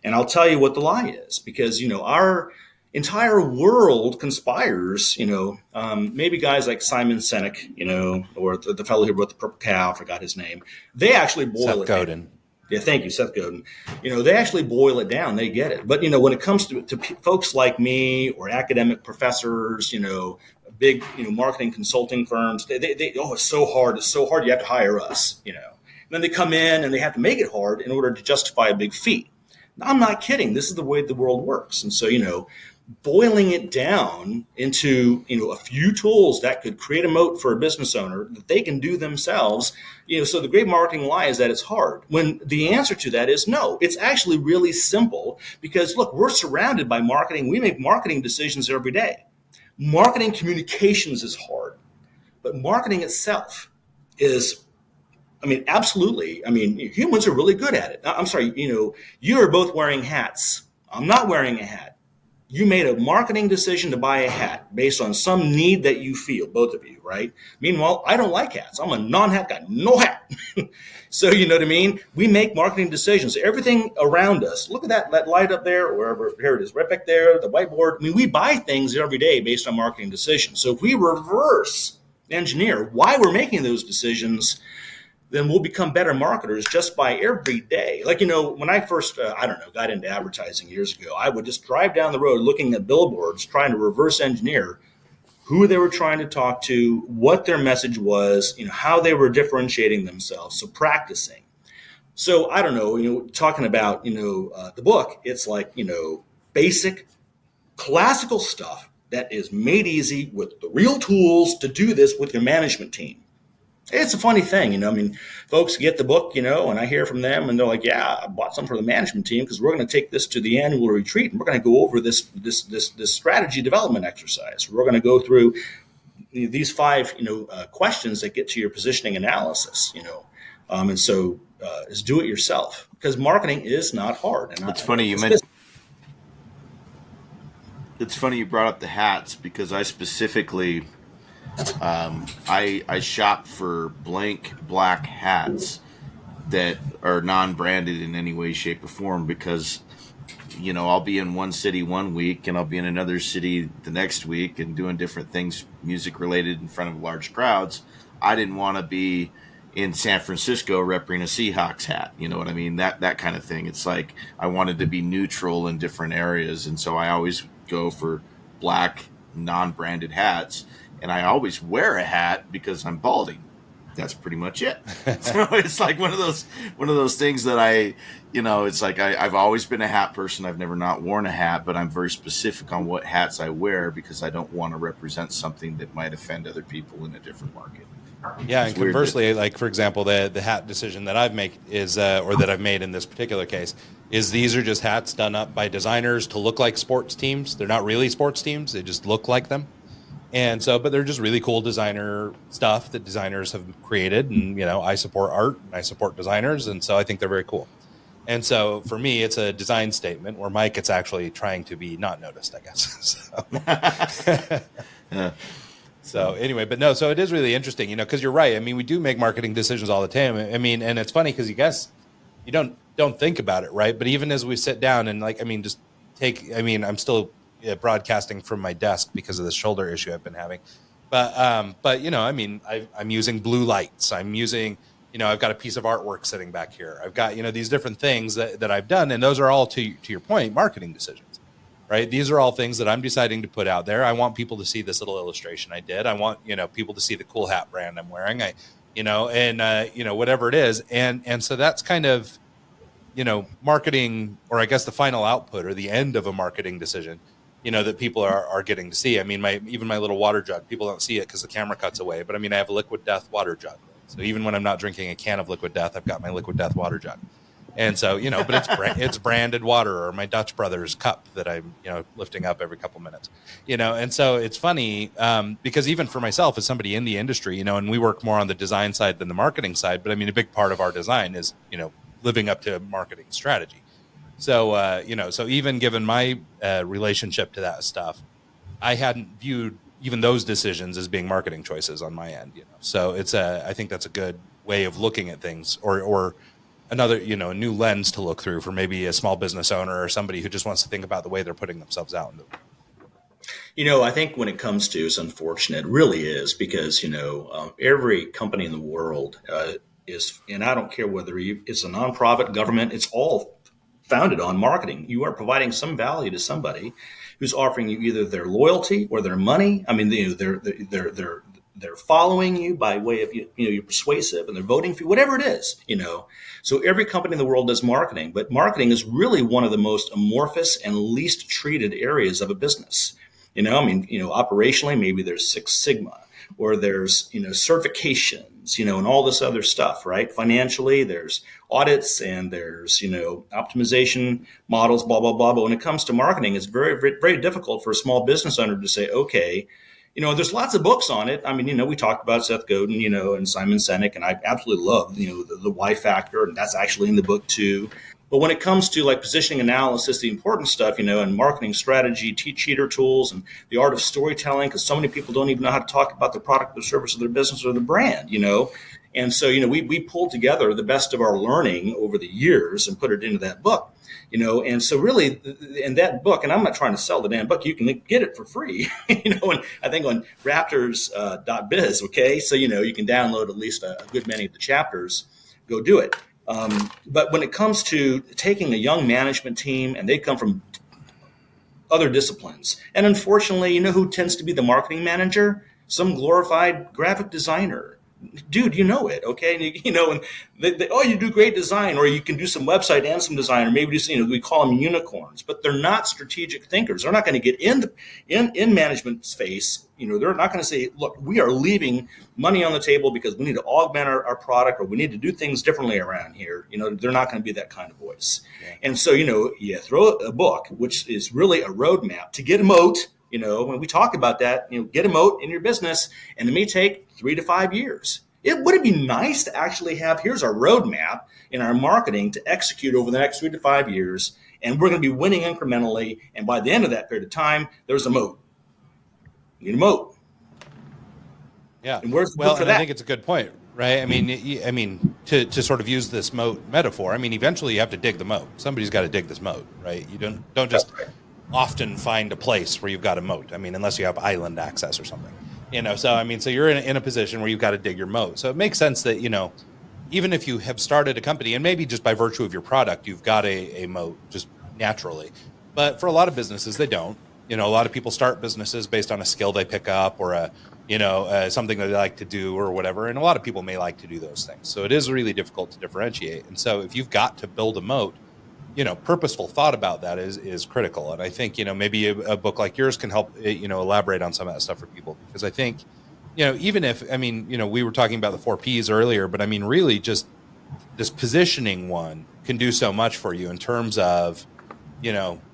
And I'll tell you what the lie is, because, our entire world conspires, maybe guys like Simon Sinek, or the fellow who wrote The Purple Cow, I forgot his name. They actually boil it down. Yeah, thank you, Seth Godin. They actually boil it down. They get it. But, when it comes to folks like me or academic professors, big, marketing consulting firms, they it's so hard. It's so hard. You have to hire us, Then they come in and they have to make it hard in order to justify a big fee. Now, I'm not kidding. This is the way the world works. And so, boiling it down into, a few tools that could create a moat for a business owner that they can do themselves. So the great marketing lie is that it's hard, when the answer to that is no. It's actually really simple, because look, we're surrounded by marketing. We make marketing decisions every day. Marketing communications is hard, but marketing itself is, absolutely. Humans are really good at it. I'm sorry, you are both wearing hats. I'm not wearing a hat. You made a marketing decision to buy a hat based on some need that you feel, both of you, right? Meanwhile, I don't like hats. I'm a non-hat guy, no hat. So, you know what I mean? We make marketing decisions. Everything around us, look at that light up there, or wherever, here it is, right back there, the whiteboard. We buy things every day based on marketing decisions. So if we reverse engineer why we're making those decisions, then we'll become better marketers just by every day. Like, when I first, got into advertising years ago, I would just drive down the road looking at billboards, trying to reverse engineer who they were trying to talk to, what their message was, how they were differentiating themselves. So practicing. So I don't know, talking about, the book, it's like, basic classical stuff that is made easy with the real tools to do this with your management team. It's a funny thing, folks get the book, and I hear from them and they're like, yeah, I bought some for the management team because we're going to take this to the annual retreat and we're going to go over this strategy development exercise. We're going to go through these 5, questions that get to your positioning analysis, and so is do it yourself, because marketing is not hard. And it's funny you mentioned. It's funny you brought up the hats, because I specifically. I shop for blank black hats that are non-branded in any way, shape, or form, because I'll be in one city one week and I'll be in another city the next week and doing different things music related in front of large crowds. I didn't want to be in San Francisco repping a Seahawks hat, you know what I mean? That kind of thing. It's like I wanted to be neutral in different areas, and so I always go for black non-branded hats. And I always wear a hat because I'm balding. That's pretty much it. So it's like one of those things that it's like I've always been a hat person. I've never not worn a hat, but I'm very specific on what hats I wear because I don't want to represent something that might offend other people in a different market. Yeah, and conversely, like for example, the hat decision that I've made is, or that I've made in this particular case, is these are just hats done up by designers to look like sports teams. They're not really sports teams; they just look like them. And so, but they're just really cool designer stuff that designers have created. And, I support art and I support designers. And so I think they're very cool. And so for me, it's a design statement, where Mike, it's actually trying to be not noticed, I guess. Yeah. So anyway, but no, so it is really interesting, because you're right. We do make marketing decisions all the time. And it's funny because you guess you don't think about it, right? But even as we sit down and I'm still broadcasting from my desk because of the shoulder issue I've been having. But I'm using blue lights. I'm using, I've got a piece of artwork sitting back here. I've got, these different things that I've done. And those are all, to your point, marketing decisions, right? These are all things that I'm deciding to put out there. I want people to see this little illustration I did. I want, people to see the cool hat brand I'm wearing. Whatever it is. And so that's kind of, marketing, or I guess the final output or the end of a marketing decision, that people are getting to see. Even my little water jug, people don't see it because the camera cuts away. But I have a Liquid Death water jug. So even when I'm not drinking a can of Liquid Death, I've got my Liquid Death water jug. And so, but it's branded water, or my Dutch Brothers cup that I'm, lifting up every couple minutes, And so it's funny because even for myself as somebody in the industry, and we work more on the design side than the marketing side. But a big part of our design is, living up to marketing strategy. So, so even given my relationship to that stuff, I hadn't viewed even those decisions as being marketing choices on my end. So I think that's a good way of looking at things, or another, a new lens to look through for maybe a small business owner or somebody who just wants to think about the way they're putting themselves out. I think when it comes to, it's unfortunate, it really is, because, every company in the world is, and I don't care whether it's a nonprofit, government, it's all founded on marketing. You are providing some value to somebody who's offering you either their loyalty or their money. Their they're following you by way of, you're persuasive and they're voting for you, whatever it is, So every company in the world does marketing, but marketing is really one of the most amorphous and least treated areas of a business. Operationally, maybe there's Six Sigma, or there's, certifications, and all this other stuff, right? Financially, there's audits and there's, optimization models, blah, blah, blah. But when it comes to marketing, it's very, very, very difficult for a small business owner to say, okay, there's lots of books on it. I mean, we talked about Seth Godin, and Simon Sinek, and I absolutely love, the why factor, and that's actually in the book too. But when it comes to like positioning analysis, the important stuff, and marketing strategy, cheater tools, and the art of storytelling, because so many people don't even know how to talk about the product, the service, of their business, or the brand, And so, we pulled together the best of our learning over the years and put it into that book, And so really in that book, and I'm not trying to sell the damn book, you can get it for free, and I think on raptors.biz, okay? So, you can download at least a good many of the chapters, go do it. But when it comes to taking a young management team, and they come from other disciplines, and unfortunately, who tends to be the marketing manager? Some glorified graphic designer. Dude, it, okay? And you do great design, or you can do some website and some design, or maybe do, we call them unicorns, but they're not strategic thinkers. They're not going to get in management's space. They're not going to say, look, we are leaving money on the table because we need to augment our product, or we need to do things differently around here. They're not going to be that kind of voice. Yeah. And so, you throw a book, which is really a roadmap to get a moat. When we talk about that, get a moat in your business, and it may take 3 to 5 years. Would it be nice to actually have, here's our roadmap in our marketing to execute over the next 3 to 5 years, and we're going to be winning incrementally. And by the end of that period of time, there's a moat. You need a moat. Yeah. And where's well, for and that? I think it's a good point, right? I mean, to sort of use this moat metaphor, I mean, eventually you have to dig the moat. Somebody's got to dig this moat, right? You don't just often find a place where you've got a moat. I mean, unless you have island access or something, so you're in a position where you've got to dig your moat. So it makes sense that, even if you have started a company, and maybe just by virtue of your product, you've got a moat just naturally. But for a lot of businesses, they don't. A lot of people start businesses based on a skill they pick up, or something that they like to do or whatever. And a lot of people may like to do those things. So it is really difficult to differentiate. And so if you've got to build a moat, purposeful thought about that is critical. And I think, maybe a book like yours can help, elaborate on some of that stuff for people. Because I think, even if, we were talking about the 4 Ps earlier, but I mean, really just this positioning one can do so much for you in terms of,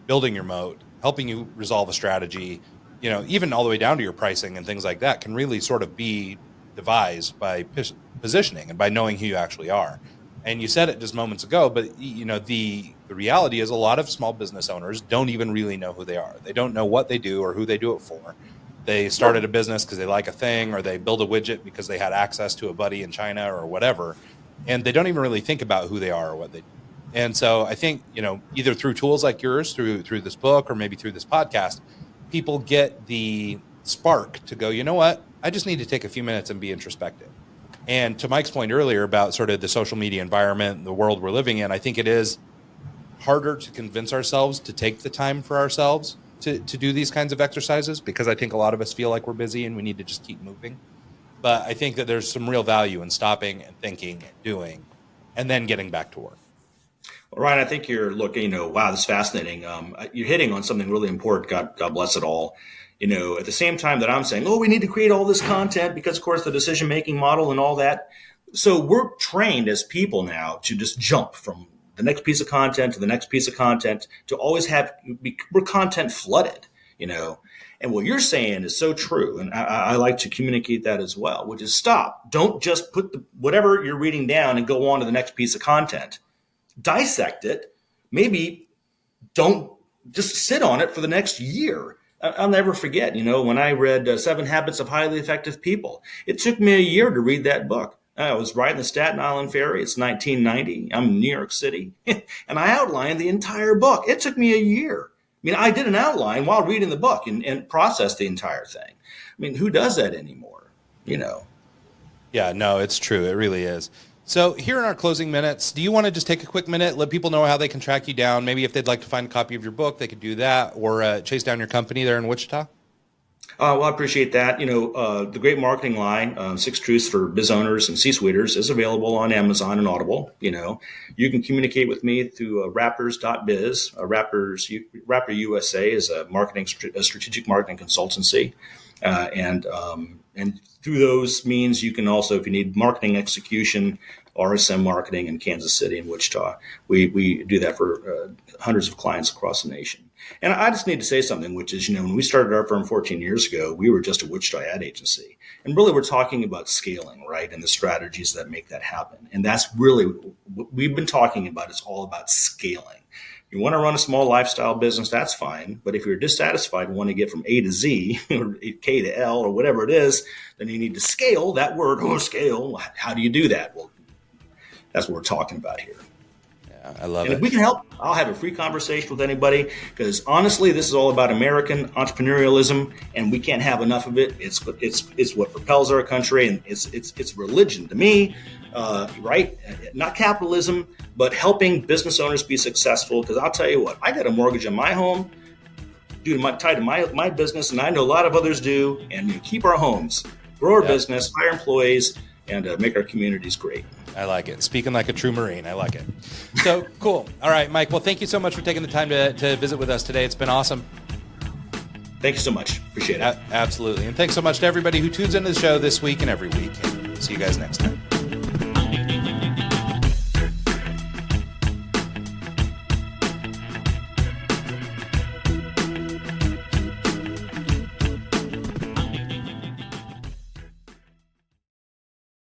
building your moat, helping you resolve a strategy, even all the way down to your pricing and things like that can really sort of be devised by positioning and by knowing who you actually are. And you said it just moments ago, but the reality is a lot of small business owners don't even really know who they are. They don't know what they do or who they do it for. They started a business because they like a thing, or they build a widget because they had access to a buddy in China or whatever. And they don't even really think about who they are or what they do. And so I think, either through tools like yours, through this book, or maybe through this podcast, people get the spark to go, you know what, I just need to take a few minutes and be introspective. And to Mike's point earlier about sort of the social media environment, the world we're living in, I think it is harder to convince ourselves to take the time for ourselves to do these kinds of exercises, because I think a lot of us feel like we're busy and we need to just keep moving. But I think that there's some real value in stopping and thinking and doing, and then getting back to work. Well, Ryan, I think you're looking, wow, this is fascinating. You're hitting on something really important. God bless it all. At the same time that I'm saying, we need to create all this content because, of course, the decision-making model and all that. So we're trained as people now to just jump from the next piece of content to the next piece of content, to always we're content flooded, And what you're saying is so true. And I like to communicate that as well, which is stop. Don't just put whatever you're reading down and go on to the next piece of content. Dissect it. Maybe don't just sit on it for the next year. I'll never forget, when I read 7 Habits of Highly Effective People. It took me a year to read that book. I was riding the Staten Island Ferry. It's 1990. I'm in New York City. And I outlined the entire book. It took me a year. I did an outline while reading the book and processed the entire thing. Who does that anymore? Yeah, no, it's true. It really is. So here in our closing minutes, do you want to just take a quick minute, let people know how they can track you down? Maybe if they'd like to find a copy of your book, they could do that, or chase down your company there in Wichita? Well, I appreciate that. The great marketing line, Six Truths for Biz Owners and C-Suiters, is available on Amazon and Audible. You can communicate with me through rappers.biz. Rapper USA is a strategic marketing consultancy. And through those means, you can also, if you need marketing execution, RSM Marketing in Kansas City and Wichita. We do that for hundreds of clients across the nation. And I just need to say something, which is, when we started our firm 14 years ago, we were just a Wichita ad agency. And really, we're talking about scaling, right? And the strategies that make that happen. And that's really what we've been talking about. It's all about scaling. You want to run a small lifestyle business, that's fine. But if you're dissatisfied and want to get from A to Z or K to L or whatever it is, then you need to scale that word, scale. How do you do that? Well, that's what we're talking about here. I love and it. If we can help, I'll have a free conversation with anybody, because honestly, this is all about American entrepreneurialism, and we can't have enough of it. It's what propels our country, and it's religion to me, right? Not capitalism, but helping business owners be successful. Because I'll tell you what, I got a mortgage on my home, tied to my business, and I know a lot of others do. And keep our homes, grow our business, hire employees, and make our communities great. I like it. Speaking like a true Marine. I like it. So cool. All right, Mike. Well, thank you so much for taking the time to visit with us today. It's been awesome. Thank you so much. Appreciate it. Absolutely. And thanks so much to everybody who tunes into the show this week and every week. And see you guys next time.